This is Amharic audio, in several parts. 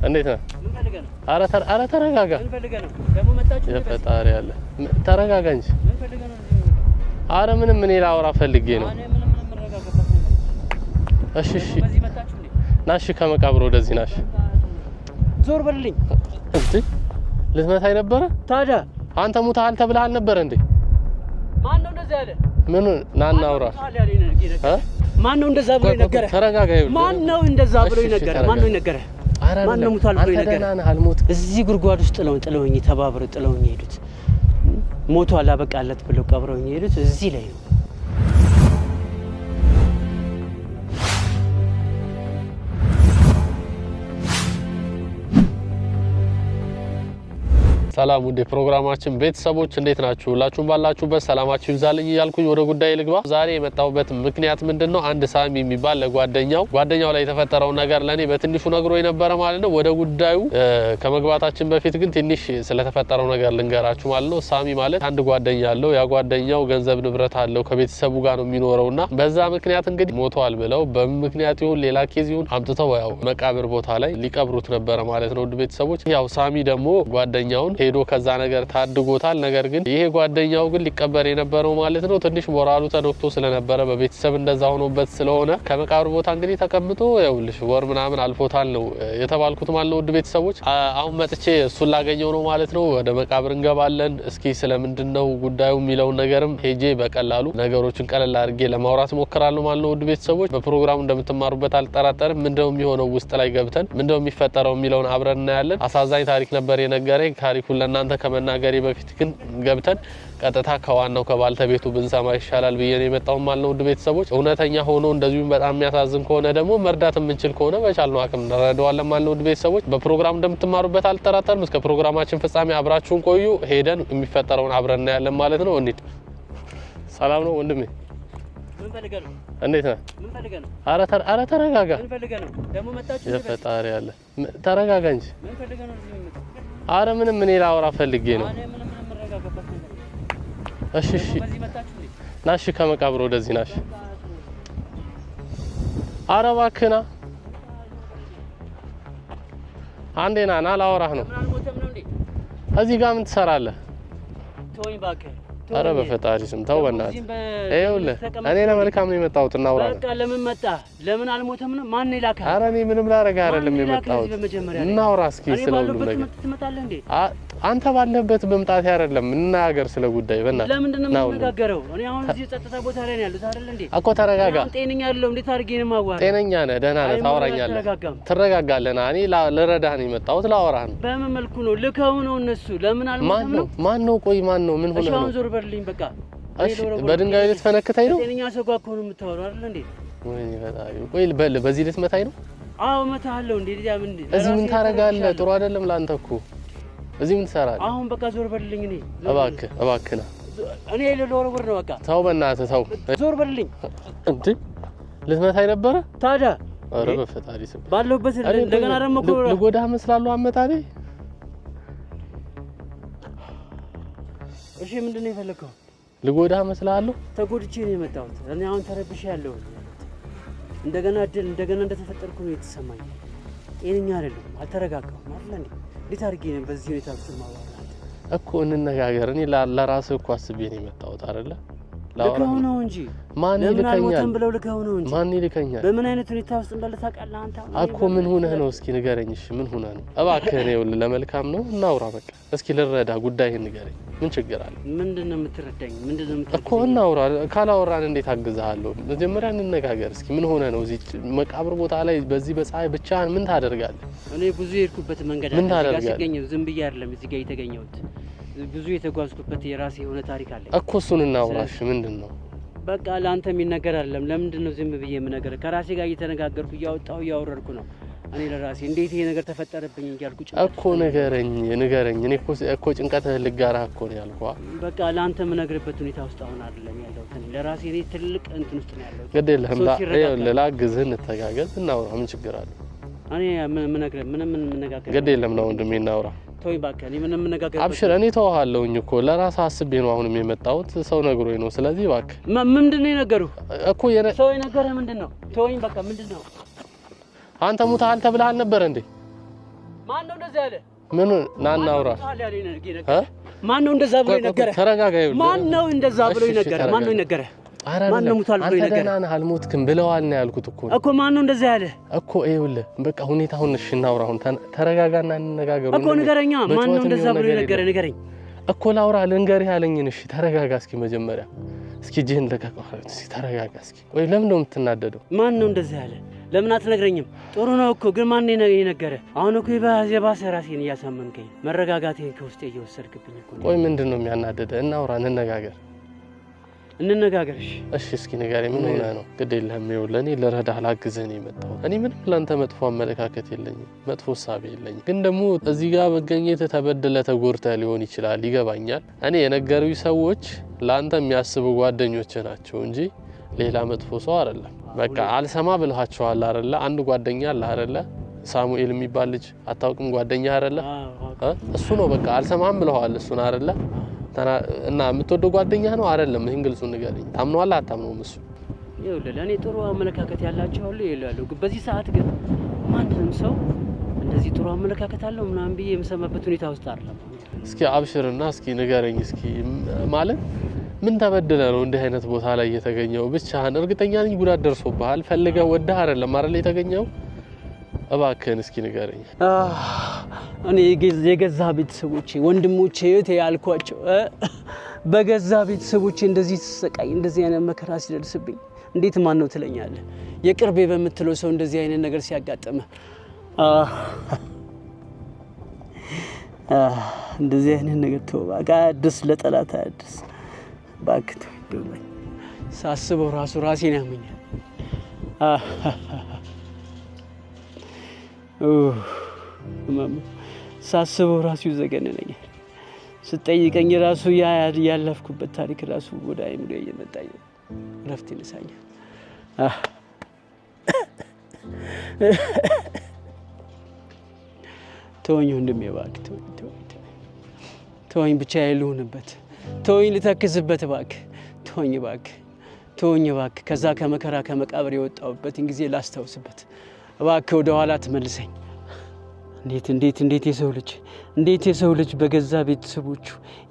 እንዴት ነህ? ኧረ ተረጋጋ። የፈጣሪ ያለ ተረጋጋ እንጂ። ኧረ ምንም እኔ ላወራ ፈልጌ ነው። እሺ ናሽ ከመቃብር ወደዚህ ናሽ። ዞር በልልኝ። እንዴ ልትመታኝ ነበረ? ታዲያ አንተ ሙታል ተብለሃል ነበር እንዴ? ማን ነው እንደዛ ያለ? ምን ናና አውራ። ማን ነው እንደዛ ብሎ ይነገረ? ተረጋጋ። ማን ነው እንደዛ ብሎ ይነገረ? ማን ነው ይነገረ? ማን ነው ሙታል ብሎ ይነገረ? እዚህ ጉርጓድ ውስጥ ጥለውኝ ተባብረው ጥለውኝ ሄዱት። ሞቷል አበቃለት ብለው ቀብረውኝ ሄዱት። እዚህ ላይ ነው። ሰላም ውድ ፕሮግራማችን ቤተሰቦች እንዴት ናችሁ? ሁላችሁም ባላችሁበት ሰላማችሁ ይብዛልኝ እያልኩኝ ወደ ጉዳይ ልግባ። ዛሬ የመጣሁበት ምክንያት ምንድነው? አንድ ሳሚ የሚባል ለጓደኛው ላይ የተፈጠረው ነገር ለኔ በትንሹ ነግሮ የነበረ ማለት ነው። ወደ ጉዳዩ ከመግባታችን በፊት ግን ትንሽ ስለተፈጠረው ነገር ልንገራችሁ ማለት ነው። ሳሚ ማለት አንድ ጓደኛ አለው። ያ ጓደኛው ገንዘብ ንብረት አለው፣ ከቤተሰቡ ጋር ነው የሚኖረውና በዛ ምክንያት እንግዲህ ሞቷል ብለው በምክንያት ይሁን ሌላ ኬዝ ይሁን አምጥተው ያው መቃብር ቦታ ላይ ሊቀብሩት ነበረ ማለት ነው። ውድ ቤተሰቦች ያው ሳሚ ደግሞ ጓደኛውን ሄዶ ከዛ ነገር ታድጎታል። ነገር ግን ይሄ ጓደኛው ግን ሊቀበር የነበረው ማለት ነው ትንሽ ሞራሉ ተነክቶ ስለነበረ በቤተሰብ እንደዛ ሆኖበት ስለሆነ ከመቃብር ቦታ እንግዲህ ተቀምጦ ያውልሽ ወር ምናምን አልፎታል ነው የተባልኩት ማለት ነው። ውድ ቤተሰቦች አሁን መጥቼ እሱን ላገኘው ነው ማለት ነው። ወደ መቃብር እንገባለን። እስኪ ስለምንድነው ጉዳዩ የሚለው ነገርም ሄጄ በቀላሉ ነገሮችን ቀለል አድርጌ ለማውራት ሞክራለሁ ማለት ነው። ውድ ቤተሰቦች በፕሮግራሙ እንደምትማሩበት አልጠራጠርም። ምንድነው የሚሆነው ውስጥ ላይ ገብተን ምንድነው የሚፈጠረው የሚለውን አብረን እናያለን። አሳዛኝ ታሪክ ነበር የነገረኝ። ታሪኩን ለእናንተ ከመናገሬ በፊት ግን ገብተን ቀጥታ ከዋናው ከባልተቤቱ ብንሰማ ይሻላል ብዬ ነው የመጣው ማለት ነው። ውድ ቤተሰቦች እውነተኛ ሆኖ እንደዚሁም በጣም የሚያሳዝን ከሆነ ደግሞ መርዳት የምንችል ከሆነ በቻልነው አቅም እንረዳዋለን ማለት ነው። ውድ ቤተሰቦች በፕሮግራሙ እንደምትማሩበት አልጠራጠርም። እስከ ፕሮግራማችን ፍጻሜ አብራችሁን ቆዩ። ሄደን የሚፈጠረውን አብረን እናያለን ማለት ነው። እንዴት ሰላም ነው ወንድሜ? ምን ፈልገህ ነው? እንዴት ነህ? ምን ፈልገህ ነው? ኧረ ተረጋጋ። ምን ፈልገህ ነው? ደግሞ መጣችሁ? የፈጣሪ ያለ ተረጋጋ እንጂ። ምን ፈልገህ ነው? ኧረ ምንም እኔ ላወራ ፈልጌ ነው። እሺ ናሽ ከመቃብር ወደዚህ ናሽ። ኧረ እባክህ ና አንዴ ና ላወራህ ነው። እዚህ ጋር ምን ትሰራለህ? ተወኝ እባክህ። ኧረ በፈጣሪ ስም ተው በእናትህ። ይኸውልህ እኔ ለመልካም ነው የመጣሁት። እናውራ። በቃ ለምን መጣ? ለምን አልሞተም ነው? ማን ይላካል? ኧረ እኔ ምንም ላደርግ አይደለም የመጣሁት። እናውራ እስኪ ስለሁሉ ነገር። ትመጣለህ እንዴ? አንተ ባለበት በመምጣት አይደለም እንናገር ስለ ጉዳይ በእናትህ። ለምንድን ነው የምንነጋገረው? እኔ አሁን እዚህ ጸጥታ ቦታ ላይ ነው ያለሁት አይደል እንዴ? እኮ ተረጋጋ። ጤነኛ አይደለሁም። እንዴት አድርጌ ነው የማዋራው? ጤነኛ ነህ፣ ደህና ነህ፣ ታወራኛለህ፣ ትረጋጋለህ። እኔ ልረዳህ ነው የመጣሁት፣ ላወራህ ነው። በምን መልኩ ነው? ልከው ነው እነሱ። ለምን አልሞተም ነው? ማን ነው? ቆይ ማን ነው? ምን ሆነ ነው? ዞር በልልኝ በቃ። እሺ በድንጋይ ልትፈነክተኝ ነው? ጤነኛ ሰው ጋር እኮ ነው የምታወራው አይደል እንዴ? ወይኔ ፈጣሪ። ቆይ በዚህ ልትመታኝ ነው? አዎ እመታለሁ። እንዴ ዲያ ምን? እዚህ ምን ታረጋለህ? ጥሩ አይደለም ላንተ እኮ። እዚህ ምን ትሰራለህ? አሁን በቃ ዞር በልልኝ። እኔ እባክህ ና። እኔ ልወረውር ነው በቃ። ተው በእናትህ ተው። ዞር በልልኝ። እንዴ ልትመታኝ ነበረ? ታዲያ ኧረ በፈጣሪ ስም ባለሁበት እንደገና ደግሞ እኮ ልጎዳህ መስላለሁ አመጣጤ። እሺ ምንድን ነው የፈለከው? ልጎዳህ መስላለሁ? ተጎድቼ ነው የመጣሁት። እኔ አሁን ተረብሼ ያለሁ እንደገና እንደተፈጠርኩ ነው የተሰማኝ። ጤነኛ አይደለም፣ አልተረጋጋሁም አይደል እንዴ? እንዴት አድርጌ ነው በዚህ ሁኔታ ውስጥ ማዋራት እኮ? እንነጋገር። እኔ ለራስህ እኮ አስቤ ነው የመጣሁት አይደለ? ልከው ነው እንጂ ማን ይልከኛል ብለው ልከው ነው እንጂ ማን ይልከኛል? በምን አይነት ሁኔታ ውስጥ እንዳለ ታውቃለህ አንተ? እኮ ምን ሆነህ ነው? እስኪ ንገረኝ። እሺ ምን ሆነህ ነው? እባክህ ነው ለመልካም ነው እናውራ በቃ። እስኪ ልረዳ፣ ጉዳይህን ንገረኝ። ምን ችግር አለ? ምንድነው የምትረዳኝ? ምንድነው የምትረዳኝ እኮ? እናውራ። ካላወራን እንዴት አግዝሃለሁ? መጀመሪያ እንነጋገር እስኪ። ምን ሆነህ ነው? እዚህ መቃብር ቦታ ላይ በዚህ በፀሐይ ብቻህን ምን ታደርጋለህ? እኔ ብዙ የሄድኩበት መንገድ አለ። እዚህ ጋር ሲገኘው ዝም ብዬ አይደለም እዚህ ጋር የተገኘሁት። ብዙ የተጓዝኩበት የራሴ የሆነ ታሪክ አለ እኮ። እሱን እናውራሽ። ምንድነው? በቃ ለአንተ የሚነገር አይደለም። ለምንድን ነው ዝም ብዬ የምነገር? ከራሴ ጋር እየተነጋገርኩ እያወረድኩ ነው። እኔ ለራሴ እንዴት ይሄ ነገር ተፈጠረብኝ እያልኩ እኮ ንገረኝ። እኔ እኮ ጭንቀትህን ልጋራህ እኮ ነው ያልኩህ። በቃ ለአንተ የምነግርበት ሁኔታ ውስጥ አሁን አይደለም ያለሁት። ለራሴ እኔ ትልቅ እንትን ውስጥ ነው ያለሁት። ግድ የለህም። ላግዝህ፣ እንተጋገዝ፣ እናውራ። ምን ችግር አለ? እኔ ምንም የምነጋገር ግድ የለም ነው ወንድሜ፣ እናውራ። ተወኝ እባክህ። እኔ ምንም የምነጋገር አብሽር። እኔ ተወሃለሁኝ እኮ ለራስህ አስቤ ነው አሁንም የመጣሁት። ሰው ነግሮኝ ነው። ስለዚህ እባክህ። ምንድን ነው የነገሩህ እኮ? ሰው የነገረህ ምንድን ነው? ተወኝ በቃ። ምንድን ነው? አንተ ሙታል ተብለሃል ነበር እንዴ? ማን ነው እንደዛ ያለ ምን ናናውራ ማን ነው እንደዛ ብሎ ይነገረ ተረጋጋ ይሁን ማን ነው እንደዛ ብሎ ይነገረ ማን ነው ይነገረ ማን ነው ሙታል ብሎ ይነገረ አንተ ደህና አልሞትክም ብለዋል ነው ያልኩት እኮ ማን ነው እንደዛ ያለ እኮ ይኸውልህ በቃ ሁኔታውን እሺ እናውራ አሁን ተረጋጋና እንነጋገሩ እኮ ንገረኛ ማን ነው እንደዛ ብሎ ይነገረ ንገረኝ እኮ ላውራ ልንገርህ ያለኝን እሺ ተረጋጋ እስኪ መጀመሪያ እስኪ ጂን ለቀቀው እስኪ ተረጋጋ እስኪ ወይ ለምን ነው የምትናደደው ማን ነው እንደዛ ያለ ለምን አትነግረኝም ጥሩ ነው እኮ ግን ማን ነው የነገረ አሁን እኮ የባሰ ራሴን እያሳመንከኝ መረጋጋቴን ከውስጤ እየወሰድክብኝ እኮ ቆይ ምንድነው የሚያናደደ እናውራ እንነጋገርሽ እሺ እስኪ ንገረኝ ምን ሆነ ነው ግድ የለህም ይኸውልህ እኔ ልረዳህ ላግዝህ ነው የመጣሁት እኔ ምንም ላንተ መጥፎ አመለካከት የለኝም መጥፎ ሐሳብ የለኝም ግን ደግሞ እዚህ ጋር መገኘት ተበደለ ተጎርተህ ሊሆን ይችላል ይገባኛል እኔ የነገሩኝ ሰዎች ላንተ የሚያስቡ ጓደኞች ናቸው እንጂ ሌላ መጥፎ ሰው አይደለም በቃ አልሰማ ብለሃቸዋል አይደለ አንድ ጓደኛ አለ አይደለ ሳሙኤል የሚባል ልጅ አታውቅም ጓደኛ አይደለ እሱ ነው በቃ አልሰማም ብለዋል እሱን አይደለ እና የምትወደው ጓደኛ ነው አይደለም ይሄን ግልጹ ንገረኝ ታምነዋል አታምነውም እሱ ይኸውልህ ለኔ ጥሩ አመለካከት ያላቸው አሉ ይላሉ በዚህ ሰዓት ግን ማንንም ሰው እንደዚህ ጥሩ አመለካከት አለው ምናምን ብዬ የምሰማበት ሁኔታ ውስጥ አይደለም እስኪ አብሽርና እስኪ ንገረኝ እስኪ ማለት ምን ተበደለ ነው እንደ አይነት ቦታ ላይ የተገኘው ብቻህን እርግጠኛ ነኝ ጉዳት ደርሶብሃል ፈልገህ ወደህ አይደለም አይደል የተገኘው እባክህን እስኪ ንገረኝ እኔ የገዛ ቤተሰቦቼ ወንድሞቼ እህቴ ያልኳቸው በገዛ ቤተሰቦቼ እንደዚህ ተሰቃይ እንደዚህ አይነት መከራ ሲደርስብኝ እንዴት ማን ነው ትለኛለህ የቅርቤ በመትለው ሰው እንደዚህ አይነት ነገር ሲያጋጥም እንደዚህ አይነት ነገር ተወባጋ አድስ ለጠላት አድስ ባክቶ ይደውልኝ ሳስበው ራሴን ያመኛል ሳስበው ራሱ ይዘገነነኛል ስጠይቀኝ ራሱ ያለፍኩበት ታሪክ ራሱ ወደ አይምሮ እየመጣኝ ረፍት ይነሳኛል ተወኝ ወንድሜ እባክህ ተወኝ ብቻ ያሉንበት ተወኝ ልተክዝበት እባክህ ተወኝ እባክህ ከዛ ከመከራ ከመቃብር የወጣሁበትን ጊዜ ላስታውስበት እባክህ ወደ ኋላ ተመልሰኝ እንዴት የሰው ልጅ በገዛ ቤተሰቦቹ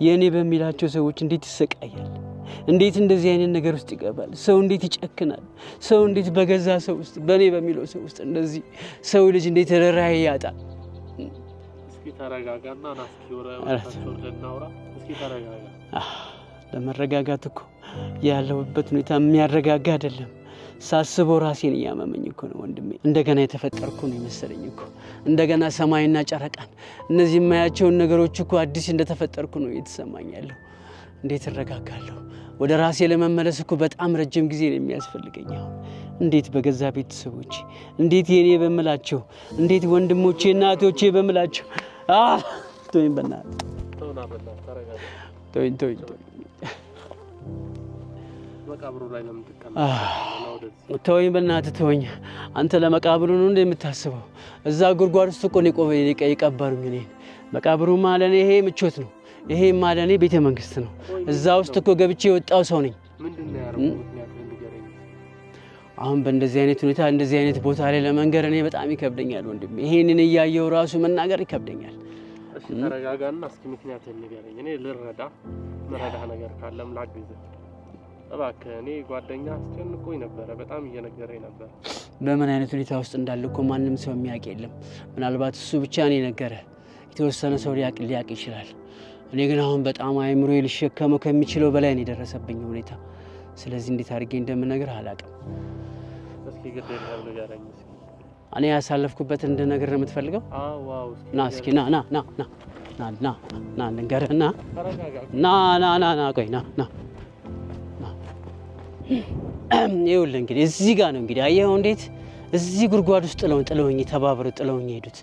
የኔ በሚላቸው ሰዎች እንዴት ይሰቃያል እንዴት እንደዚህ አይነት ነገር ውስጥ ይገባል ሰው እንዴት ይጨክናል ሰው እንዴት በገዛ ሰው ውስጥ በኔ በሚለው ሰው ውስጥ እንደዚህ ሰው ልጅ እንዴት ርህራሄ ያጣል እስኪ ተረጋጋና ናውራ እስኪ ተረጋጋ ለመረጋጋት እኮ ያለውበት ሁኔታ የሚያረጋጋ አይደለም ሳስበው ራሴን ያመመኝ እኮ ነው ወንድሜ እንደገና የተፈጠርኩ ነው መሰለኝ እኮ እንደገና ሰማይና ጨረቃን እነዚህ የማያቸውን ነገሮች እኮ አዲስ እንደተፈጠርኩ ነው እየተሰማኝ ያለው እንዴት እረጋጋለሁ ወደ ራሴ ለመመለስ እኮ በጣም ረጅም ጊዜ ነው የሚያስፈልገኝ እንዴት በገዛ ቤተሰቦቼ እንዴት የኔ በመላቸው እንዴት ወንድሞቼና እህቶቼ በመላቸው ተወኝ በእናትህ ተወኝ መቃብሩ ላይ ለምን ተቀመጥኩ ተወኝ በእናትህ ተወኝ አንተ ለመቃብሩ ነው እንደምታስበው እዛ ጉርጓድ ውስጥ እኮ ነው የቀበሩኝ እኔ መቃብሩ ማለት ይሄ ምቾት ነው ይሄ ማለት ቤተ መንግስት ነው እዛ ውስጥ እኮ ገብቼ የወጣው ሰው ነኝ ምንድነው ያረጋው ምክንያት ንገረኝ አሁን በእንደዚህ አይነት ሁኔታ እንደዚህ አይነት ቦታ ላይ ለመንገር እኔ በጣም ይከብደኛል ወንድሜ ይሄንን ያያየው ራሱ መናገር ይከብደኛል እሺ ተረጋጋና እስኪ ምክንያት ንገረኝ እኔ ልረዳ መረዳህ ነገር ካለም ላግዝህ እባክህ እኔ ጓደኛ አስጨንቆኝ ነበር በጣም እየነገረኝ ነበር በምን አይነት ሁኔታ ውስጥ እንዳልኩ ማንንም ሰው የሚያውቅ የለም ምናልባት እሱ ብቻ ነው የነገረ የተወሰነ ሰው ሊያውቅ ይችላል እኔ ግን አሁን በጣም አይምሮዬ ሊሸከመው ከሚችለው በላይ ነው የደረሰብኝ ሁኔታ ስለዚህ እንዴት አድርጌ እንደምነግርህ አላውቅም እስኪ ግዴታ ንገረኝ እስኪ እኔ ያሳለፍኩበት እንደነገር ነው የምትፈልገው ዋው ና እስኪ ና ንገርህና ና ቆይ ና ይኸውልህ እንግዲህ እዚህ ጋር ነው እንግዲህ አየኸው እንዴት እዚህ ጉርጓድ ውስጥ ጥለውኝ ተባብረው ጥለውኝ ሄዱት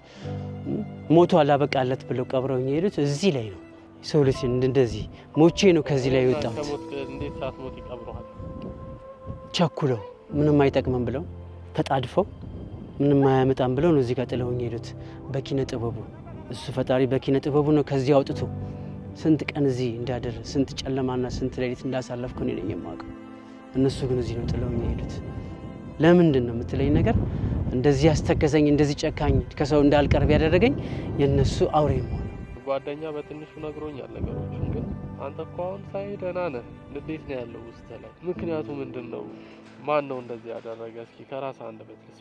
ሞቷል አበቃለት ብለው ቀብረውኝ ሄዱት እዚህ ላይ ነው ሰው ልጅ እንደዚህ ሞቼ ነው ከዚህ ላይ የወጣሁት እንዴት ሳትሞት ይቀብሩሃል ቸኩለው ምንም አይጠቅምም ብለው ተጣድፈው ምንም አያመጣም ብለው ነው እዚህ ጋር ጥለውኝ ሄዱት በኪነ ጥበቡ እሱ ፈጣሪ በኪነ ጥበቡ ነው ከዚህ አውጥቶ ስንት ቀን እዚህ እንዳደረ ስንት ጨለማና ስንት ሌሊት እንዳሳለፍኩ እኔ ነኝ የማውቀው እነሱ ግን እዚህ ነው ጥለውኝ ሄዱት ለምንድን ነው የምትለኝ ነገር እንደዚህ ያስተከዘኝ እንደዚህ ጨካኝ ከሰው እንዳልቀርብ ያደረገኝ የነሱ አውሬ ነው ጓደኛ በትንሹ ነግሮኛል ነገሮችን ግን አንተ እኮ አሁን ሳይደና ነህ እንዴት ነው ያለው ውስጥ ላይ ምክንያቱ ምንድነው ማን ነው እንደዚህ ያደረገ እስኪ ከራስ አንድ በትልስ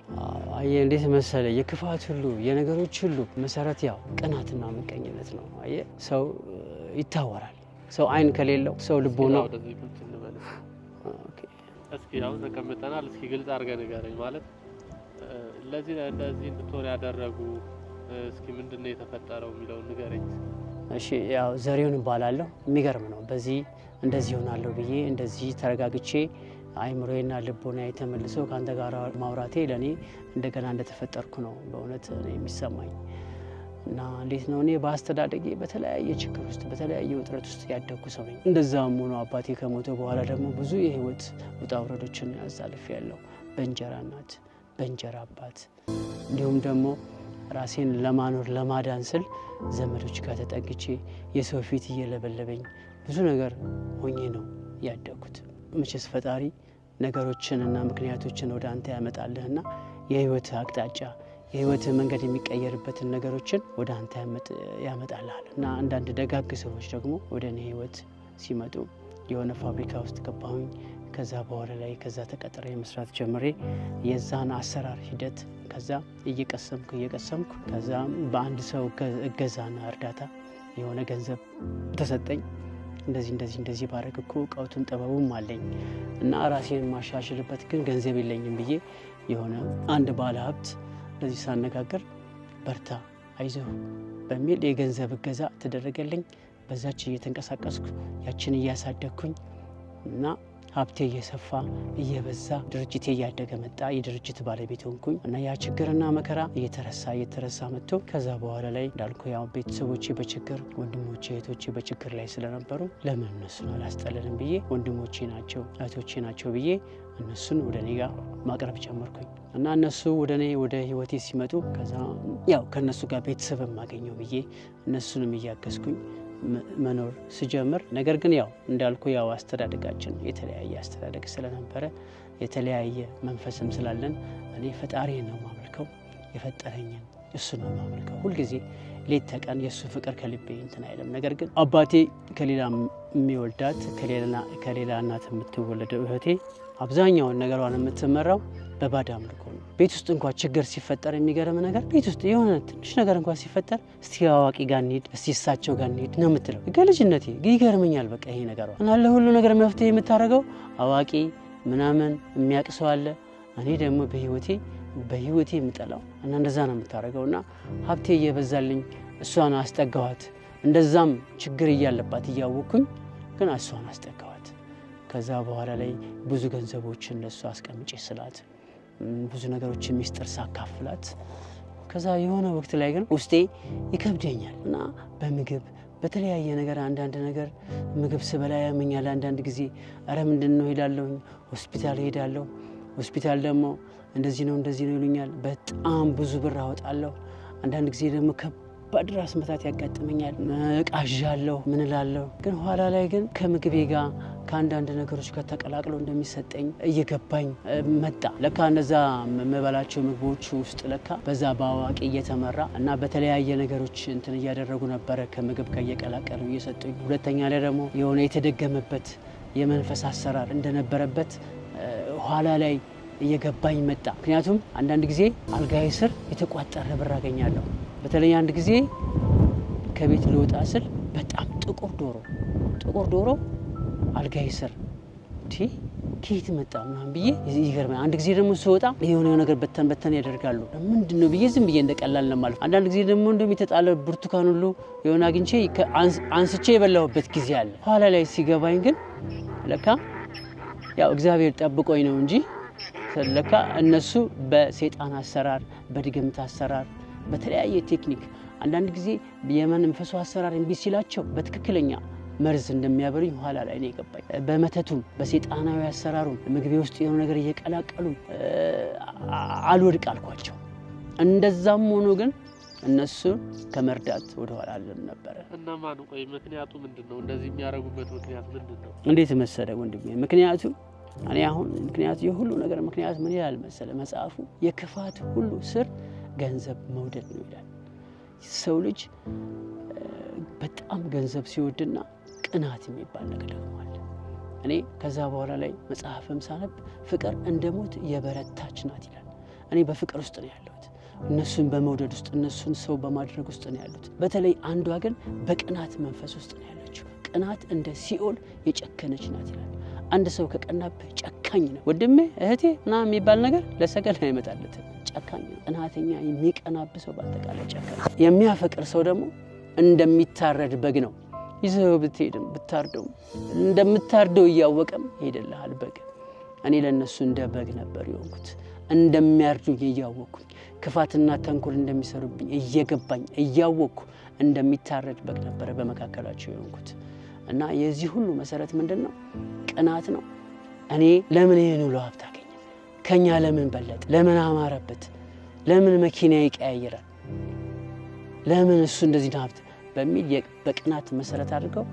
አይ እንዴት መሰለ የክፋት ሁሉ የነገሮች ሁሉ መሰረት ያው ቅናትና ምቀኝነት ነው አይ ሰው ይታወራል ሰው አይን ከሌለው ሰው ልቦ ነው እንደዚህ ቁጭ እንበልስ ኦኬ እስኪ ያው ተቀምጠናል እስኪ ግልጽ አድርገህ ንገረኝ ማለት ለዚህ እንደዚህ እንድትወር ያደረጉ እስኪ ምንድነው የተፈጠረው የሚለው ንገረኝ እሺ ያው ዘሪውን ባላለው የሚገርም ነው በዚህ እንደዚህ ሆናለሁ ብዬ እንደዚህ ተረጋግቼ አይምሮዬና ልቦና የተመልሰው ካንተ ጋር ማውራቴ ለኔ እንደገና እንደተፈጠርኩ ነው በእውነት ነው የሚሰማኝ እና እንዴት ነው እኔ ባስተዳደጌ በተለያየ ችግር ውስጥ በተለያየ ውጥረት ውስጥ ያደኩ ሰው ነኝ እንደዛም ሆኖ አባቴ ከሞተ በኋላ ደግሞ ብዙ የህይወት ውጣ ውረዶችን ያሳልፌያለሁ በእንጀራ እናት በእንጀራ አባት እንዲሁም ደግሞ ራሴን ለማኖር ለማዳን ስል ዘመዶች ጋር ተጠግቼ የሰው ፊት እየለበለበኝ ብዙ ነገር ሆኜ ነው ያደኩት መቼስ ፈጣሪ ነገሮችንና ምክንያቶችን ወደ አንተ ያመጣልህና የህይወት አቅጣጫ የህይወት መንገድ የሚቀየርበትን ነገሮችን ወደ አንተ ያመጣልሃል እና አንዳንድ ደጋግ ሰዎች ደግሞ ወደ እኔ ህይወት ሲመጡ የሆነ ፋብሪካ ውስጥ ገባሁኝ ከዛ በኋላ ላይ ከዛ ተቀጥሬ መስራት ጀምሬ የዛን አሰራር ሂደት ከዛ እየቀሰምኩ ከዛ በአንድ ሰው እገዛና እርዳታ የሆነ ገንዘብ ተሰጠኝ እንደዚህ ባረግኩ ቀውቱን ጠበቡም አለኝ እና ራሴን ማሻሽልበት ግን ገንዘብ የለኝም ብዬ የሆነ አንድ ባለ ሀብት ለዚህ ሳነጋገር በርታ አይዞህ በሚል የገንዘብ እገዛ ተደረገልኝ በዛች እየተንቀሳቀስኩ ያችን እያሳደግኩኝ እና ሀብቴ እየሰፋ እየበዛ ድርጅቴ እያደገ መጣ የድርጅት ባለቤት ሆንኩኝ እና ያ ችግርና መከራ እየተረሳ መጥቶ ከዛ በኋላ ላይ እንዳልኩ ያው ቤተሰቦቼ በችግር ወንድሞቼ እህቶቼ በችግር ላይ ስለነበሩ ለምን እነሱን አላስጠለንም ብዬ ወንድሞቼ ናቸው እህቶቼ ናቸው ብዬ እነሱን ወደ እኔ ጋር ማቅረብ ጀመርኩኝ እና እነሱ ወደ እኔ ወደ ህይወቴ ሲመጡ ከዛ ያው ከነሱ ጋር ቤተሰብ ማገኘው ብዬ እነሱንም እያገዝኩኝ መኖር ስጀምር ነገር ግን ያው እንዳልኩ ያው አስተዳደጋችን የተለያየ አስተዳደግ ስለነበረ የተለያየ መንፈስም ስላለን እኔ ፈጣሪን ነው ማመልከው የፈጠረኝን እሱ ነው ማመልከው ሁሉ ጊዜ ሌት ተቀን የሱ ፍቅር ከልቤ እንትን አይደለም ነገር ግን አባቴ ከሌላ የሚወልዳት ከሌላ እናት የምትወለደው እህቴ አብዛኛውን ነገሯን የምትመራው በባዳ አምልኮ ነው ቤት ውስጥ እንኳን ችግር ሲፈጠር የሚገርም ነገር ቤት ውስጥ የሆነ ትንሽ ነገር እንኳን ሲፈጠር እስቲ አዋቂ ጋር እንሂድ እስቲ እሳቸው ጋር እንሂድ ነው የምትለው ከልጅነቴ ይገርመኛል በቃ ይሄ ነገር እና ለሁሉ ነገር መፍትሄ የምታረገው አዋቂ ምናምን የሚያቅሰው አለ እኔ ደግሞ በህይወቴ የምጠላው እና እንደዛ ነው የምታረገውና ሀብቴ እየበዛልኝ እሷን አስጠጋዋት እንደዛም ችግር እያለባት እያወኩኝ ግን እሷን አስጠጋዋት ከዛ በኋላ ላይ ብዙ ገንዘቦችን ለሷ አስቀምጬ ስላት ብዙ ነገሮችን ሚስጥር ሳካፍላት ከዛ የሆነ ወቅት ላይ ግን ውስጤ ይከብደኛል እና በምግብ በተለያየ ነገር አንዳንድ ነገር ምግብ ስበላ ያመኛል አንዳንድ ጊዜ አረ ምንድነው ሄዳለሁ ሆስፒታል ደግሞ እንደዚህ ነው ይሉኛል በጣም ብዙ ብር አወጣለሁ አንዳንድ ጊዜ ደግሞ ከባድ ራስ መታት ያጋጥመኛል ቃዣለሁ ምን እላለሁ ግን ኋላ ላይ ግን ከምግቤ ጋር ከአንዳንድ ነገሮች ጋር ተቀላቅሎ እንደሚሰጠኝ እየገባኝ መጣ ለካ እነዛ መበላቸው ምግቦች ውስጥ ለካ በዛ ባዋቂ እየተመራ እና በተለያየ ነገሮች እንትን እያደረጉ ነበር ከምግብ ጋር እየቀላቀሉ እየሰጡኝ ሁለተኛ ላይ ደግሞ የሆነ የተደገመበት የመንፈስ አሰራር እንደነበረበት ኋላ ላይ እየገባኝ መጣ ምክንያቱም አንዳንድ ጊዜ አልጋዬ ስር የተቋጠረ ብር አገኛለሁ በተለይ አንድ ጊዜ ከቤት ልወጣ ስል በጣም ጥቁር ዶሮ አልጋዬ ስር ከየት መጣ ምናምን ብዬ ይገርማል አንድ ጊዜ ደግሞ ስወጣ የሆነ ነገር በተን ያደርጋሉ ምንድነው ብዬ ዝም ብዬ እንደቀላል ነው ማለት አንዳንድ ጊዜ ደግሞ እንደሚተጣለ ብርቱካን ሁሉ የሆነ አግኝቼ አንስቼ የበላሁበት ጊዜ አለ ኋላ ላይ ሲገባኝ ግን ለካ ያው እግዚአብሔር ጠብቆኝ ነው እንጂ ለካ እነሱ በሰይጣን አሰራር በድግምት አሰራር በተለያየ ቴክኒክ አንዳንድ ጊዜ የመንፈሱ አሰራር እንቢ ሲላቸው በትክክለኛ መርዝ እንደሚያበሩኝ ኋላ ላይ ነው የገባኝ በመተቱም በሰይጣናዊ አሰራሩ ምግቤ ውስጥ የሆነ ነገር እየቀላቀሉ አልወድቅ አልኳቸው እንደዛም ሆኖ ግን እነሱ ከመርዳት ወደ ኋላ አለን ነበር እና ማን ቆይ ምክንያቱ ምንድነው እንደዚህ የሚያረጉበት ምክንያት ምንድነው እንዴት መሰለ ወንድሜ ምክንያቱ እኔ አሁን ምክንያት የሁሉ ነገር ምክንያት ምን ይላል መሰለ መጽሐፉ የክፋት ሁሉ ስር ገንዘብ መውደድ ነው ይላል ሰው ልጅ በጣም ገንዘብ ሲወድና ቅናት የሚባል ነገር ደግሞ አለ እኔ ከዛ በኋላ ላይ መጽሐፍም ሳነብ ፍቅር እንደሞት የበረታች ናት ይላል እኔ በፍቅር ውስጥ ነው ያለሁት እነሱን በመውደድ ውስጥ እነሱን ሰው በማድረግ ውስጥ ነው ያሉት በተለይ አንዷ ግን በቅናት መንፈስ ውስጥ ነው ያለችው ቅናት እንደ ሲኦል የጨከነች ናት ይላል አንድ ሰው ከቀናብህ ጨካኝ ነው ወንድሜ እህቴ ና የሚባል ነገር ለሰገል አይመጣለትም ጨካኝ ነው ቅናተኛ የሚቀናብህ ሰው በአጠቃላይ ጨካኝ የሚያፈቅር ሰው ደግሞ እንደሚታረድ በግ ነው ይዘው ብትሄድም ብታርደው እንደምታርደው ያወቀም ሄደልሃል በግ እኔ ለነሱ እንደ በግ ነበር የሆንኩት እንደሚያርዱኝ ያወቅኩኝ ክፋትና ተንኮል እንደሚሰሩብኝ እየገባኝ ያወቅኩ እንደሚታረድ በግ ነበር በመካከላቸው የሆንኩት እና የዚህ ሁሉ መሰረት ምንድነው ቅናት ነው እኔ ለምን ይሄን ሁሉ ሀብት አገኘ ከኛ ለምን በለጥ ለምን አማረበት ለምን መኪና ይቀያየራል ለምን እሱ እንደዚህ ሀብት በሚል በቅናት መሰረት አድርገው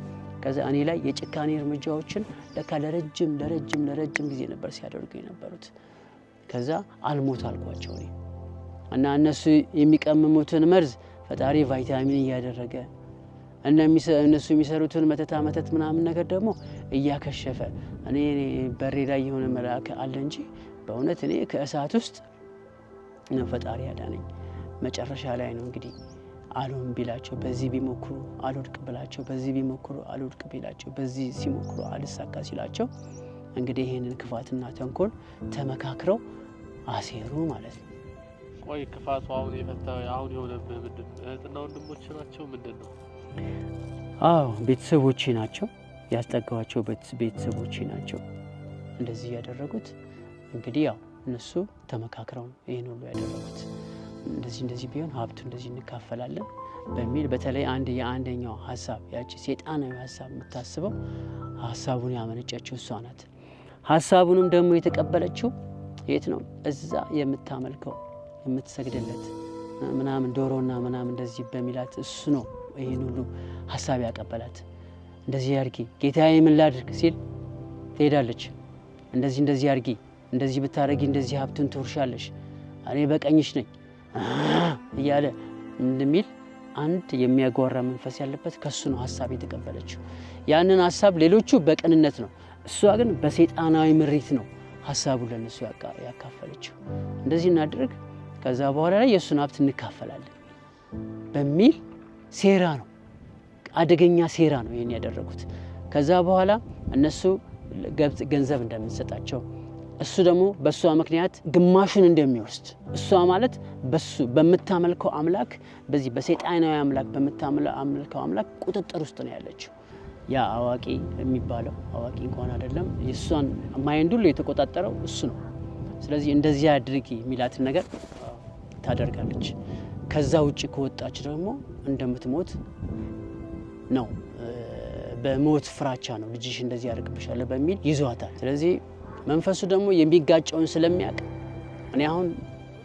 ከዛ እኔ ላይ የጭካኔ እርምጃዎችን ለካ ለረጅም ጊዜ ነበር ሲያደርጉ የነበሩት ከዛ አልሞት አልኳቸው እኔ እና እነሱ የሚቀመሙትን መርዝ ፈጣሪ ቫይታሚን ያደረገ እነሱ የሚሰሩትን መተት ምናምን ነገር ደግሞ እያከሸፈ እኔ በሬ ላይ የሆነ መልአክ አለ እንጂ በእውነት እኔ ከእሳት ውስጥ ፈጣሪ ያዳነኝ መጨረሻ ላይ ነው እንግዲህ አሉን ቢላቸው በዚህ ቢሞክሩ አልወድቅ ብላቸው በዚህ ቢሞክሩ አልወድቅ ቢላቸው በዚህ ሲሞክሩ አልሳካ ሲላቸው እንግዲህ ይሄንን ክፋትና ተንኮል ተመካክረው አሴሩ ማለት ነው ቆይ ክፋቱ አሁን የሆነብህ ምንድን እህትና ወንድሞች ናቸው ምንድነው አዎ ቤተሰቦቼ ናቸው ያስጠጋዋቸው ቤተሰቦቼ ናቸው እንደዚህ ያደረጉት እንግዲህ ያው እነሱ ተመካክረው ይሄን ሁሉ ያደረጉት እንደዚህ ቢሆን ሀብቱ እንደዚህ እንካፈላለን በሚል በተለይ የአንደኛው ሐሳብ ያቺ ሰይጣናዊ ሐሳብ የምታስበው ሐሳቡን ያመነጨችው እሷ ናት ሐሳቡንም ደግሞ የተቀበለችው የት ነው እዛ የምታመልከው የምትሰግድለት ምናምን ዶሮና ምናምን እንደዚህ በሚላት እሱ ነው ይሄን ሁሉ ሐሳብ ያቀበላት እንደዚህ ያርጊ ጌታዬ ምን ላድርግ ሲል ትሄዳለች እንደዚህ ያርጊ እንደዚህ ብታረጊ እንደዚህ ሀብቱን ትወርሻለሽ እኔ በቀኝሽ ነኝ እያለ እንደሚል አንድ የሚያጓራ መንፈስ ያለበት ከሱ ነው ሐሳብ የተቀበለችው ያንን ሐሳብ ሌሎቹ በቀንነት ነው እሷ ግን በሰይጣናዊ ምሪት ነው ሐሳቡ ለነሱ ያካፈለችው እንደዚህ እናድርግ ከዛ በኋላ ላይ የሱን ሀብት እንካፈላለን በሚል ሴራ ነው አደገኛ ሴራ ነው ይሄን ያደረጉት ከዛ በኋላ እነሱ ገንዘብ እንደምንሰጣቸው እሱ ደግሞ በሷ ምክንያት ግማሹን እንደሚወስድ እሷ ማለት በሱ በመታመልከው አምላክ በዚህ በሰይጣናዊ አምላክ በመታመልከው አምላክ ቁጥጥር ውስጥ ነው ያለችው ያ አዋቂ የሚባለው አዋቂ እንኳን አይደለም የሷን ማይንድ ሁሉ የተቆጣጠረው እሱ ነው ስለዚህ እንደዚህ አድርጊ ሚላትን ነገር ታደርጋለች ከዛ ውጪ ከወጣች ደግሞ እንደምትሞት ነው በሞት ፍራቻ ነው ልጅሽ እንደዚህ ያርግብሻል በሚል ይዟታል ስለዚህ መንፈሱ ደግሞ የሚጋጨውን ስለሚያውቅ እኔ አሁን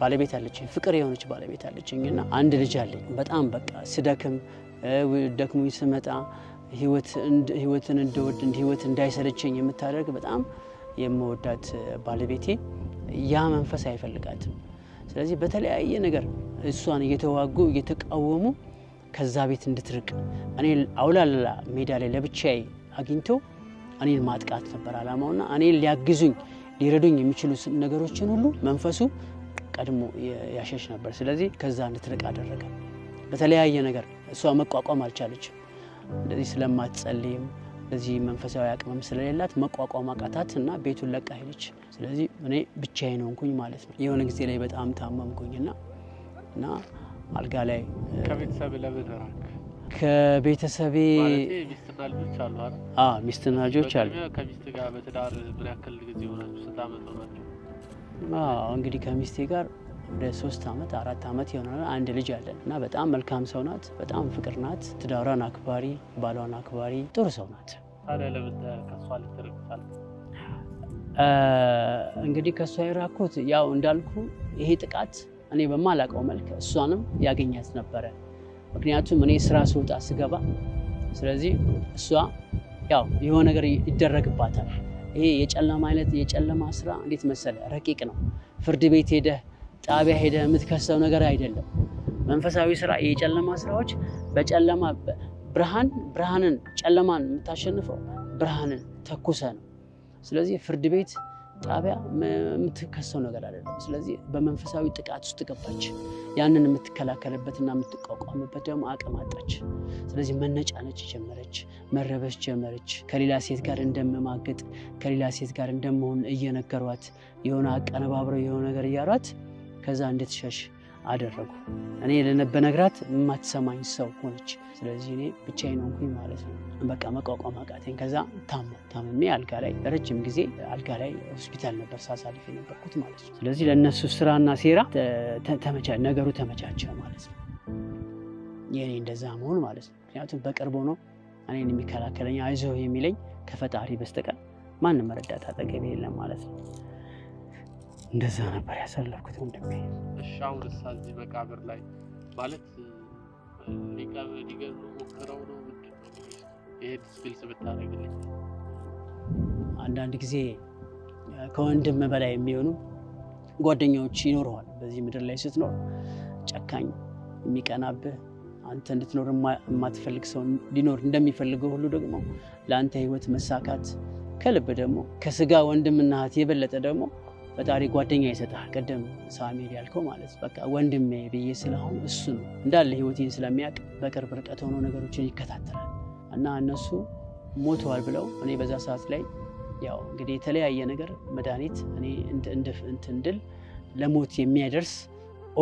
ባለቤት አለችኝ ፍቅር የሆነች ባለቤት አለችኝና አንድ ልጅ አለኝ በጣም በቃ ስደክም ደክሞኝ ስመጣ ህይወትን እንደወድ ህይወት እንዳይሰለቸኝ የምታደርግ በጣም የምወዳት ባለቤቴ ያ መንፈስ አይፈልጋትም ስለዚህ በተለያየ ነገር እሷን እየተቃወሙ ከዛ ቤት እንድትርቅ እኔ አውላላ ሜዳ ላይ ለብቻዬ አግኝቶ እኔን ማጥቃት ነበር አላማውና እኔ ሊያግዙኝ ሊረዱኝ የሚችሉ ነገሮችን ሁሉ መንፈሱ ቀድሞ ያሸሽ ነበር ስለዚህ ከዛ እንድትርቅ አደረገ በተለያየ ነገር እሷ መቋቋም አልቻለችም እንደዚህ ስለማትጸልይም ለዚህ መንፈሳዊ አቅምም ስለሌላት መቋቋም አቃታትና ቤቱን ለቃ ሄደች ስለዚህ እኔ ብቻዬን ሆንኩኝ ማለት ነው የሆነ ጊዜ ላይ በጣም ታመምኩኝና አልጋ ላይ ከቤተሰብ ለበደራክ ከቤተሰቤ ማለት ሚስትና ልጆች አሉ አይደል ሚስትና ልጆች አሉ ከሚስት ጋር በትዳር ምን ያክል ጊዜ ሆናችሁ ስንት አመት ሆናችሁ እንግዲህ ከሚስቴ ጋር ወደ 3 አመት 4 አመት ይሆናል አንድ ልጅ አለን እና በጣም መልካም ሰው ናት በጣም ፍቅር ናት ትዳሯን አክባሪ ባሏን አክባሪ ጥሩ ሰው ናት ታዲያ ለምን ከሷ ልትርቃል እንግዲህ ከሷ ይራኩት ያው እንዳልኩ ይሄ ጥቃት እኔ በማላቀው መልኩ እሷንም ያገኛት ነበር ምክንያቱም እኔ ስራ ስወጣ ስገባ ስለዚህ እሷ ያው የሆነ ነገር ይደረግባታል ይሄ የጨለማ አይነት የጨለማ ስራ እንዴት መሰለ ረቂቅ ነው ፍርድ ቤት ሄደህ ጣቢያ ሄደህ የምትከሰው ነገር አይደለም መንፈሳዊ ስራ የጨለማ ስራዎች በጨለማ ብርሃንን ጨለማን የምታሸንፈው ብርሃንን ተኩሰ ነው ስለዚህ ፍርድ ቤት ጣቢያ የምትከሰው ነገር አይደለም ስለዚህ በመንፈሳዊ ጥቃት ውስጥ ገባች ያንን የምትከላከለበትና የምትቋቋምበት ደግሞ አቅም አጣች ስለዚህ መነጫነጭ ጀመረች መረበሽ ጀመረች ከሌላ ሴት ጋር እንደመማገጥ ከሌላ ሴት ጋር እንደመሆን እየነገሯት የሆነ አቀነባብረው የሆነ ነገር ያሯት ከዛ እንድትሸሽ አደረጉ እኔ ለነበነግራት የማትሰማኝ ሰው ሆነች ስለዚህ እኔ ብቻዬን ሆንኩኝ ማለት ነው በቃ መቋቋም አቃተኝ ከዛ ታመሜ አልጋ ላይ ረጅም ጊዜ አልጋ ላይ ሆስፒታል ነበር ሳሳልፍ የነበርኩት ማለት ነው ስለዚህ ለነሱ ስራና ሴራ ነገሩ ተመቻቸ ማለት ነው የኔ እንደዛ መሆን ማለት ነው ምክንያቱም በቅርቡ ነው እኔን የሚከላከለኝ አይዞህ የሚለኝ ከፈጣሪ በስተቀር ማንም ረዳት አጠገቤ የለም ማለት ነው እንደዛ ነበር ያሳለፍኩት ወንድሜ እሺ አሁን እዚህ መቃብር ላይ ማለት ሊገሉ ሞክረው ነው ምንድነው ይሄስ ግልጽ ብታረግልኝ አንዳንድ ጊዜ ከወንድም በላይ የሚሆኑ ጓደኞች ይኖርዋል በዚህ ምድር ላይ ስትኖር ጨካኝ የሚቀናብህ አንተ እንድትኖር የማትፈልግ ሰው ሊኖር እንደሚፈልገው ሁሉ ደግሞ ለአንተ ህይወት መሳካት ከልብ ደግሞ ከስጋ ወንድምና እህት የበለጠ ደግሞ ፈጣሪ ጓደኛ ይሰጣል ቀደም ሳሚል ያልከው ማለት በቃ ወንድሜ ብዬ ስለሆነ እሱ ነው እንዳለ ህይወቴን ስለሚያውቅ በቅርብ ርቀት ሆኖ ነገሮችን ይከታተላል እና እነሱ ሞተዋል ብለው እኔ በዛ ሰዓት ላይ ያው እንግዲህ የተለያየ ነገር መድኃኒት እኔ እንድል ለሞት የሚያደርስ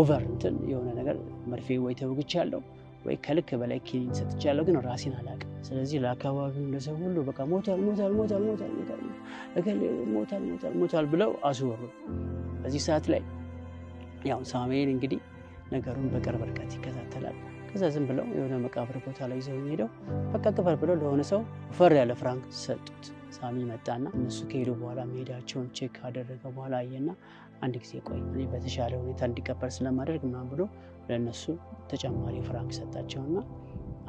ኦቨር የሆነ ነገር መርፌ ወይ ተወግቻለሁ ወይ ከልክ በላይ ኪኒን ሰጥቻለሁ ግን ራሴን አላውቅም ስለዚህ ለአካባቢው ለሰው ሁሉ በቃ ሞታል ብለው አስወሩ በዚህ ሰዓት ላይ ያው ሳሙኤል እንግዲህ ነገሩን በቅርብ ርቀት ይከታተላል ከዛ ዝም ብለው የሆነ መቃብር ቦታ ላይ ይዘው ሄደው በቃ ቅበር ብለው ለሆነ ሰው ፈር ያለ ፍራንክ ሰጡት ሳሚ መጣና እነሱ ከሄዱ በኋላ መሄዳቸውን ቼክ አደረገ በኋላ አየና አንድ ጊዜ ቆይ እኔ በተሻለ ሁኔታ እንዲቀበር ስለማደርግ ምናምን ብሎ ለነሱ ተጨማሪ ፍራንክ ሰጣቸውና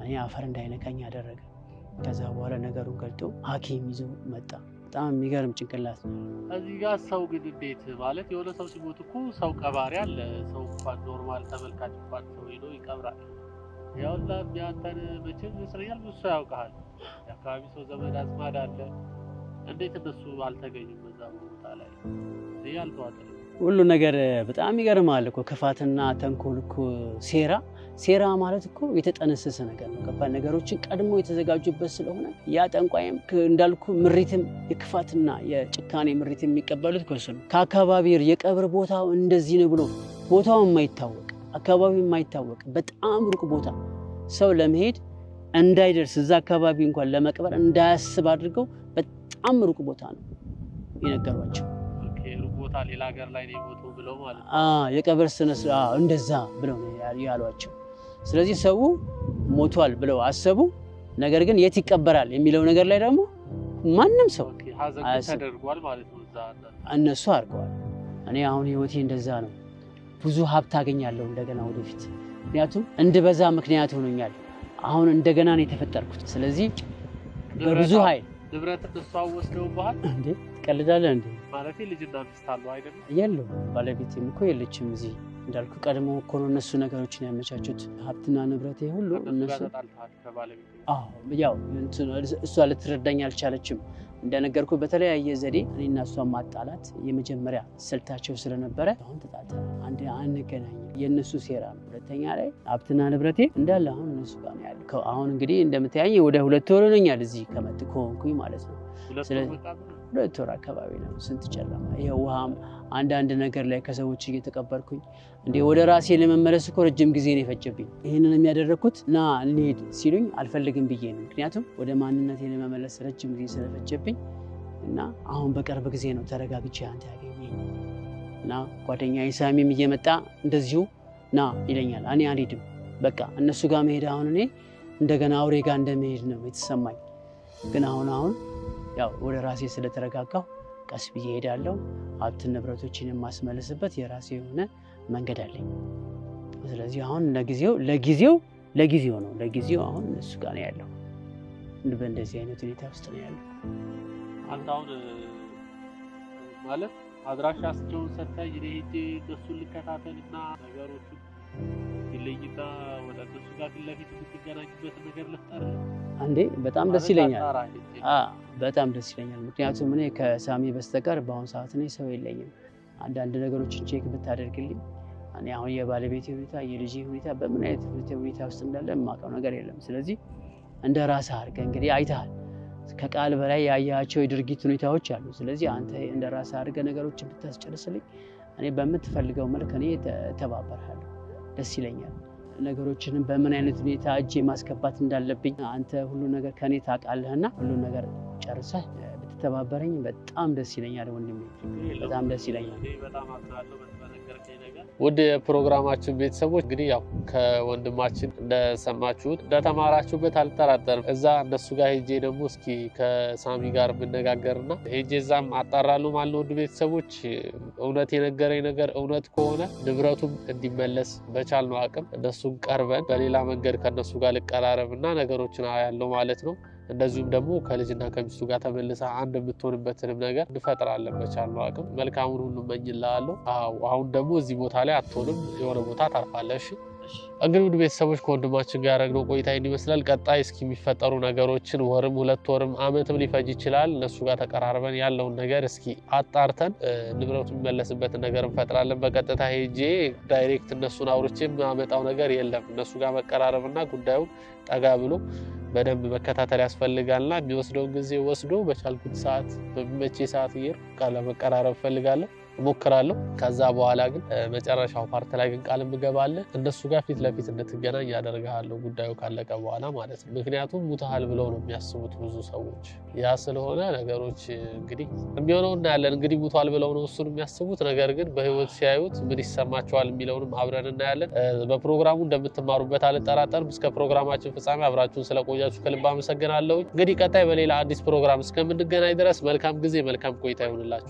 እኔ አፈር እንዳይነካኝ አደረገ ከዛ በኋላ ነገሩን ገልጦ ሐኪም ይዞ መጣ በጣም የሚገርም ጭንቅላት ነው እዚህ ጋር ሰው ግን እንዴት ማለት የሆነ ሰው ሲሞት እኮ ሰው ቀባሪ አለ ሰው እንኳን ኖርማል ተመልካች እንኳን ሰው ሄዶ ይቀብራል ያውላ ቢያንተን በችል ይስራያል ብዙ ሰው ያውቃል የአካባቢ ሰው ዘመድ አዝማድ አለ እንዴት እነሱ አልተገኙም በዛ ቦታ ላይ ያልተዋጠ ሁሉ ነገር በጣም ይገርማል እኮ ክፋትና ተንኮል እኮ ሴራ ማለት እኮ የተጠነሰሰ ነገር ነው ከባድ ነገሮችን ቀድሞ የተዘጋጁበት ስለሆነ ያ ጠንቋይም እንዳልኩ ምሪትም የክፋትና የጭካኔ ምሪት የሚቀበሉት ከሱ ነው ከአካባቢው የቀብር ቦታው እንደዚህ ነው ብሎ ቦታው የማይታወቅ አካባቢው የማይታወቅ በጣም ሩቅ ቦታ ሰው ለመሄድ እንዳይደርስ እዛ አካባቢ እንኳን ለመቅበር እንዳያስብ አድርገው በጣም ሩቅ ቦታ ነው የነገሯቸው ቦታ ሌላ ሀገር ላይ ነው ቦታው ብለው ማለት የቀብር ስነስ እንደዛ ብለው ያሏቸው ስለዚህ ሰው ሞቷል ብለው አሰቡ ነገር ግን የት ይቀበራል የሚለው ነገር ላይ ደግሞ ማንንም ሰው ሀዘን ተደርጓል ማለት ነው እነሱ አድርገዋል እኔ አሁን ህይወቴ እንደዛ ነው ብዙ ሀብት አገኛለሁ እንደገና ወደፊት ምክንያቱም እንደበዛ ምክንያት ሆኖኛል አሁን እንደገና ነው የተፈጠርኩት ስለዚህ በብዙ ኃይል ንብረት ተሷው ወስደው በኋላ እንዴ ቀልዳለህ እንዴ ማለት ልጅና ሚስት አለው አይደል የለው ባለቤቴም እኮ የለችም እዚህ እንዳልኩ ቀድሞ እኮ ነው እነሱ ነገሮችን ያመቻቹት ሀብትና ንብረቴ ሁሉ እነሱ ያው እሷ ልትረዳኝ አልቻለችም እንደነገርኩ በተለያየ ዘዴ እኔና እሷ ማጣላት የመጀመሪያ ስልታቸው ስለነበረ አሁን ተጣጣ አንድ አንገናኝ የነሱ ሴራ ነው ሁለተኛ ላይ ሀብትና ንብረቴ እንዳለ አሁን እነሱ ጋር ነው ያለው አሁን እንግዲህ እንደምታያኝ ወደ 2 ወር ሆነኛል እዚህ ከመጥቆንኩኝ ማለት ነው ስለዚህ 2 ወር አካባቢ ነው ስንት ጨለማ ይሄ ውሃም አንዳንድ ነገር ላይ ከሰዎች እየተቀበርኩኝ እንዴ ወደ ራሴ ለመመለስ እኮ ረጅም ጊዜ ነው የፈጀብኝ ይሄንን የሚያደርኩት ና እንሂድ ሲሉኝ አልፈልግም ብዬ ነው ምክንያቱም ወደ ማንነቴ ለመመለስ ረጅም ጊዜ ስለፈጀብኝ እና አሁን በቅርብ ጊዜ ነው ተረጋግቼ አንተ ያገኘኝ እና ጓደኛዬ ሳሚም እየመጣ እንደዚሁ ና ይለኛል እኔ አልሄድም በቃ እነሱ ጋር መሄድ አሁን እኔ እንደገና አውሬ ጋር እንደመሄድ ነው የተሰማኝ ግን አሁን ያው ወደ ራሴ ስለተረጋጋሁ ቀስ ብዬ ሄዳለሁ ሀብት ንብረቶችን የማስመለስበት የራሴ የሆነ መንገድ አለኝ ስለዚህ አሁን ለጊዜው ነው አሁን እሱ ጋር ነው ያለው በእንደዚህ አይነት ሁኔታ ውስጥ ነው ያለው አንተ አሁን ማለት አድራሻቸውን ሰጥተኝ እኔ ሄጄ እነሱን ልከታተልና ነገሮቹን ይለይና ወደ እነሱ ጋር ፊት ለፊት የምትገናኝበት ነገር ልፍጠር አንዴ በጣም ደስ ይለኛል። በጣም ደስ ይለኛል። ምክንያቱም እኔ ከሳሚ በስተቀር በአሁኑ ሰዓት እኔ ሰው የለኝም። አንዳንድ ነገሮችን ቼክ ብታደርግልኝ እኔ አሁን የባለቤቴ ሁኔታ የልጄ ሁኔታ በምን አይነት ሁኔታ ውስጥ እንዳለ የማውቀው ነገር የለም። ስለዚህ እንደ ራስህ አድርገህ እንግዲህ አይተሃል። ከቃል በላይ ያያቸው የድርጊት ሁኔታዎች አሉ። ስለዚህ አንተ እንደ ራስህ አድርገህ ነገሮችን ብታስጨርስልኝ እኔ በምትፈልገው መልክ እኔ ተባበርሃለሁ። ደስ ይለኛል። ነገሮችንም በምን አይነት ሁኔታ እጄ ማስገባት እንዳለብኝ አንተ ሁሉ ነገር ከኔ ታውቃለህና ሁሉ ነገር ጨርሰህ ብትተባበረኝ በጣም ደስ ይለኛል ወንድሜ። በጣም ደስ ይለኛል። በጣም አዝናለሁ በተነገርከኝ ነገር። ውድ የፕሮግራማችን ቤተሰቦች እንግዲህ ያው ከወንድማችን እንደሰማችሁት እንደተማራችሁበት አልጠራጠርም። እዛ እነሱ ጋር ሄጄ ደግሞ እስኪ ከሳሚ ጋር ብነጋገርና ሄጄ እዛም አጣራለሁ ማለት ነው። ውድ ቤተሰቦች እውነት የነገረኝ ነገር እውነት ከሆነ ንብረቱም እንዲመለስ በቻልነው አቅም እነሱን ቀርበን በሌላ መንገድ ከነሱ ጋር ልቀራረብና ነገሮችን አያለው ማለት ነው። እንደዚሁም ደግሞ ከልጅና ከሚስቱ ጋር ተመልሳ አንድ የምትሆንበትንም ነገር እንፈጥራለን በቻልነው አቅም። መልካሙን ሁሉ እመኝልሃለሁ። አሁን ደግሞ እዚህ ቦታ ላይ አትሆንም፣ የሆነ ቦታ ታርፋለህ። እንግዲህ ውድ ቤተሰቦች ከወንድማችን ጋር ያደረግነው ቆይታ ይመስላል። ቀጣይ እስኪ የሚፈጠሩ ነገሮችን ወርም 2 ወርም አመትም ሊፈጅ ይችላል። እነሱ ጋር ተቀራርበን ያለውን ነገር እስኪ አጣርተን ንብረቱ የሚመለስበትን ነገር እንፈጥራለን። በቀጥታ ሄጄ ዳይሬክት እነሱን አውርቼ የማመጣው ነገር የለም። እነሱ ጋር መቀራረብና ጉዳዩን ጠጋ ብሎ በደንብ መከታተል ያስፈልጋልና የሚወስደውን ጊዜ ወስዶ በቻልኩት ሰዓት በሚመቼ ሰዓት እየሄድኩ ለመቀራረብ እፈልጋለሁ፣ እሞክራለሁ። ከዛ በኋላ ግን መጨረሻው ፓርት ላይ ግን ቃል እንገባለን እነሱ ጋር ፊት ለፊት እንድትገናኝ ያደርጋለሁ፣ ጉዳዩ ካለቀ በኋላ ማለት ነው። ምክንያቱም ሙተሃል ብለው ነው የሚያስቡት ብዙ ሰዎች። ያ ስለሆነ ነገሮች እንግዲህ የሚሆነው እናያለን። እንግዲህ ሙቷል ብለው ነው እሱን የሚያስቡት። ነገር ግን በህይወት ሲያዩት ምን ይሰማቸዋል የሚለውንም አብረን እናያለን። በፕሮግራሙ እንደምትማሩበት አልጠራጠርም። እስከ ፕሮግራማችን ፍጻሜ አብራችሁን ስለቆያችሁ ከልብ አመሰግናለሁ። እንግዲህ ቀጣይ በሌላ አዲስ ፕሮግራም እስከምንገናኝ ድረስ መልካም ጊዜ፣ መልካም ቆይታ ይሁንላችሁ።